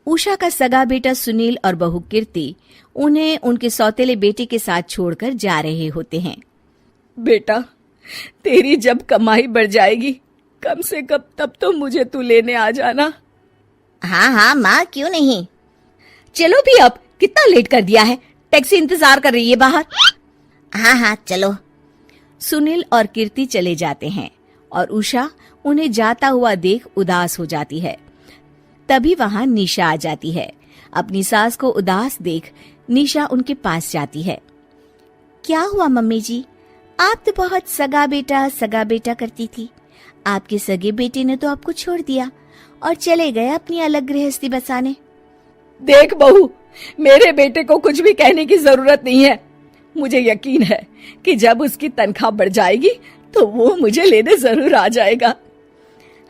उषा का सगा बेटा सुनील और बहू कीर्ति उन्हें उनके सौतेले बेटे के साथ छोड़कर जा रहे होते हैं। बेटा, तेरी जब कमाई बढ़ जाएगी कम से कम तब तो मुझे तू लेने आ जाना। हाँ हाँ माँ, क्यों नहीं। चलो भी, अब कितना लेट कर दिया है, टैक्सी इंतजार कर रही है बाहर। हाँ हाँ चलो। सुनील और कीर्ति चले जाते हैं और उषा उन्हें जाता हुआ देख उदास हो जाती है। तभी वहां निशा आ जाती है। अपनी सास को उदास देख निशा उनके पास जाती है। क्या हुआ मम्मी जी, आप तो बहुत सगा बेटा करती थी। आपके सगे बेटे ने तो आपको छोड़ दिया और चले गए अपनी अलग गृहस्थी बसाने। देख बहू, मेरे बेटे को कुछ भी कहने की जरूरत नहीं है। मुझे यकीन है कि जब उसकी तनख्वाह बढ़ जाएगी तो वो मुझे लेने जरूर आ जाएगा।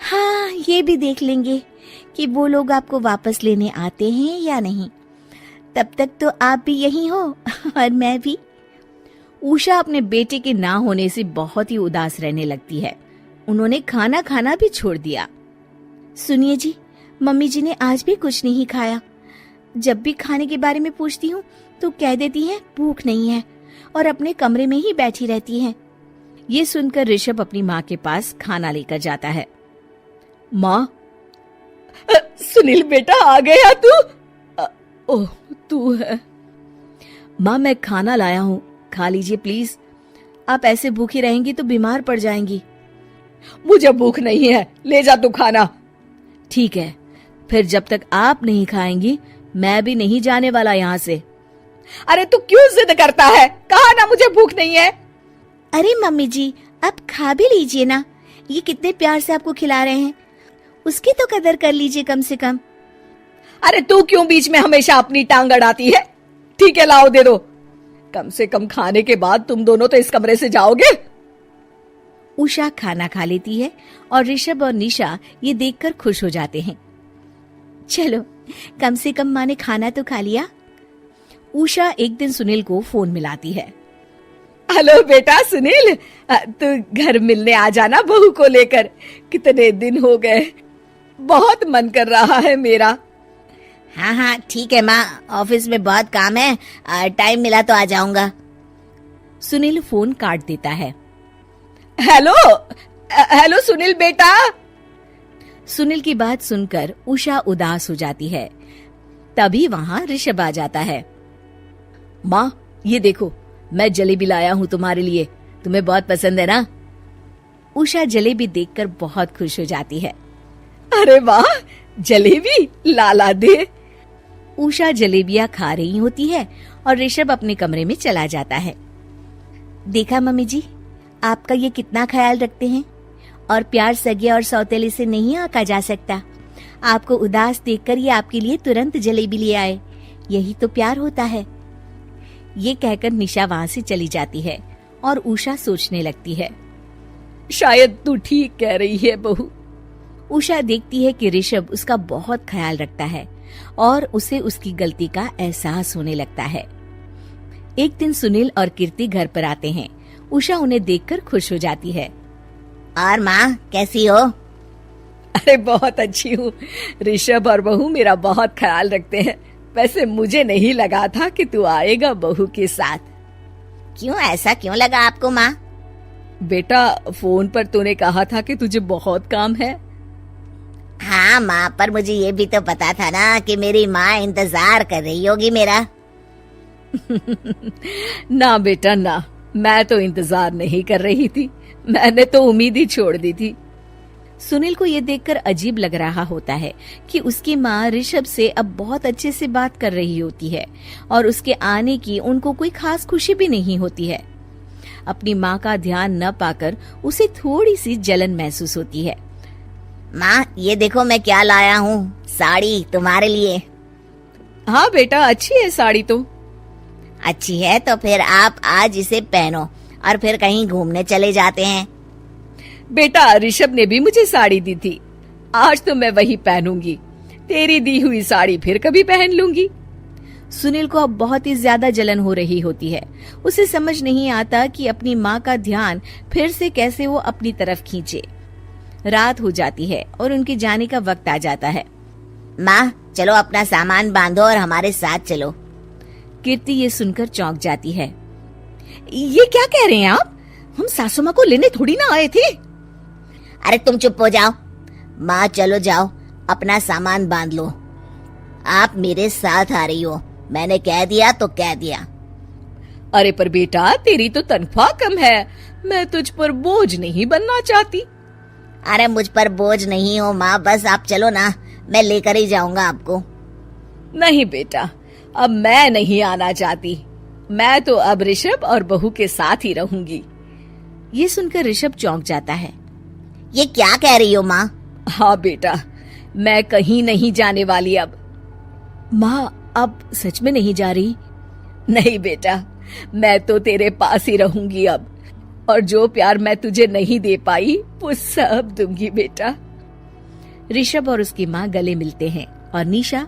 हाँ, ये भी देख लेंगे कि वो लोग आपको वापस लेने आते हैं या नहीं। तब तक तो आप भी यहीं हो और मैं भी। उषा अपने बेटे के ना होने से बहुत ही उदास रहने लगती है। उन्होंने खाना खाना भी छोड़ दिया। सुनिए जी, मम्मी जी ने आज भी कुछ नहीं खाया। जब भी खाने के बारे में पूछती हूँ तो कह देती हैं भूख नहीं है और अपने कमरे में ही बैठी रहती हैं। ये सुनकर ऋषभ अपनी माँ के पास खाना लेकर जाता है। माँ, सुनील बेटा, आ गया तू? ओह, तू है? माँ, मैं खाना लाया हूँ, खा लीजिए प्लीज। आप ऐसे भूखी रहेंगी तो बीमार पड़ जाएंगी। मुझे भूख नहीं है, ले जा तू खाना। ठीक है, फिर जब तक आप नहीं खाएंगी मैं भी नहीं जाने वाला यहाँ से। अरे तू क्यों जिद करता है? कहा ना मुझे भूख नहीं है। अरे मम्मी जी, आप खा भी लीजिए ना, ये कितने प्यार से आपको खिला रहे हैं, उसकी तो कदर कर लीजिए कम से कम। अरे तू क्यों बीच में हमेशा अपनी टांग अड़ाती है? ठीक है, लाओ दे दो। कम से कम खाने के बाद तुम दोनों तो इस कमरे से जाओगे। उषा खाना खा लेती है और ऋषभ और निशा ये देखकर खुश हो जाते हैं। चलो, कम से कम माँ ने खाना तो खा लिया। उषा एक दिन सुनील को फोन मिलाती है। हेलो बेटा सुनील, तू घर मिलने आ जाना बहू को लेकर। कितने दिन हो गए, बहुत मन कर रहा है मेरा। हाँ हाँ ठीक है माँ, ऑफिस में बहुत काम है, टाइम मिला तो आ जाऊंगा। सुनील फोन काट देता है। हेलो सुनील बेटा। सुनील की बात सुनकर उषा उदास हो जाती है। तभी वहां ऋषभ आ जाता है। माँ, ये देखो, मैं जलेबी लाया हूँ तुम्हारे लिए, तुम्हें बहुत पसंद है ना? उषा जलेबी देखकर बहुत खुश हो जाती है। अरे वाह, जलेबी ला दे। उषा जलेबियां खा रही होती है और ऋषभ अपने कमरे में चला जाता है। देखा मम्मी जी, आपका ये कितना ख्याल रखते हैं, और प्यार सगे और सौतेले से नहीं आका जा सकता। आपको उदास देखकर ये आपके लिए तुरंत जलेबी ले आए, यही तो प्यार होता है। ये कहकर निशा वहां से चली जाती है और उषा सोचने लगती है, शायद तू ठीक कह रही है बहू। उषा देखती है कि ऋषभ उसका बहुत ख्याल रखता है और उसे उसकी गलती का एहसास होने लगता है। एक दिन सुनील और कीर्ति घर पर आते हैं। उषा उन्हें देखकर खुश हो जाती है। और माँ, कैसी हो? अरे बहुत अच्छी हूँ। ऋषभ और बहू मेरा बहुत ख्याल रखते हैं। वैसे मुझे नहीं लगा था कि तू आएगा बहू के साथ। क्यों, ऐसा क्यों लगा आपको माँ? बेटा, फोन पर तूने कहा था कि तुझे बहुत काम है। हाँ माँ, पर मुझे ये भी तो पता था ना कि मेरी माँ इंतजार कर रही होगी मेरा। ना बेटा ना, मैं तो इंतजार नहीं कर रही थी, मैंने तो उम्मीद ही छोड़ दी थी। सुनील को ये देखकर अजीब लग रहा होता है कि उसकी माँ ऋषभ से अब बहुत अच्छे से बात कर रही होती है और उसके आने की उनको कोई खास खुशी भी नहीं होती है। अपनी माँ का ध्यान न पाकर उसे थोड़ी सी जलन महसूस होती है। माँ, ये देखो मैं क्या लाया हूँ, साड़ी तुम्हारे लिए। हाँ बेटा, अच्छी है साड़ी तो। अच्छी है तो फिर आप आज इसे पहनो और फिर कहीं घूमने चले जाते हैं। बेटा, ऋषभ ने भी मुझे साड़ी दी थी, आज तो मैं वही पहनूंगी। तेरी दी हुई साड़ी फिर कभी पहन लूंगी। सुनील को अब बहुत ही ज्यादा जलन हो रही होती है। उसे समझ नहीं आता कि अपनी माँ का ध्यान फिर से कैसे वो अपनी तरफ खींचे। रात हो जाती है और उनके जाने का वक्त आ जाता है। माँ, चलो अपना सामान बांधो और हमारे साथ चलो। कीर्ति ये सुनकर चौंक जाती है। ये क्या कह रहे हैं आप? हम सासू माँ को लेने थोड़ी ना आए थे। अरे तुम चुप हो जाओ। माँ चलो जाओ, अपना सामान बांध लो। आप मेरे साथ आ रही हो, मैंने कह दिया तो कह दिया। अरे पर बेटा, तेरी तो तनख्वाह कम है, मैं तुझ पर बोझ नहीं बनना चाहती। अरे मुझ पर बोझ नहीं हो माँ, बस आप चलो ना, मैं लेकर ही जाऊंगा आपको। नहीं बेटा, अब मैं नहीं आना चाहती। मैं तो अब ऋषभ और बहू के साथ ही रहूंगी। ये सुनकर ऋषभ चौंक जाता है। ये क्या कह रही हो माँ? हाँ बेटा, मैं कहीं नहीं जाने वाली अब। माँ, अब सच में नहीं जा रही? नहीं बेटा, मैं तो तेरे पास ही रहूंगी अब, और जो प्यार मैं तुझे नहीं दे पाई वो सब दूंगी बेटा। ऋषभ और उसकी माँ गले मिलते हैं और निशा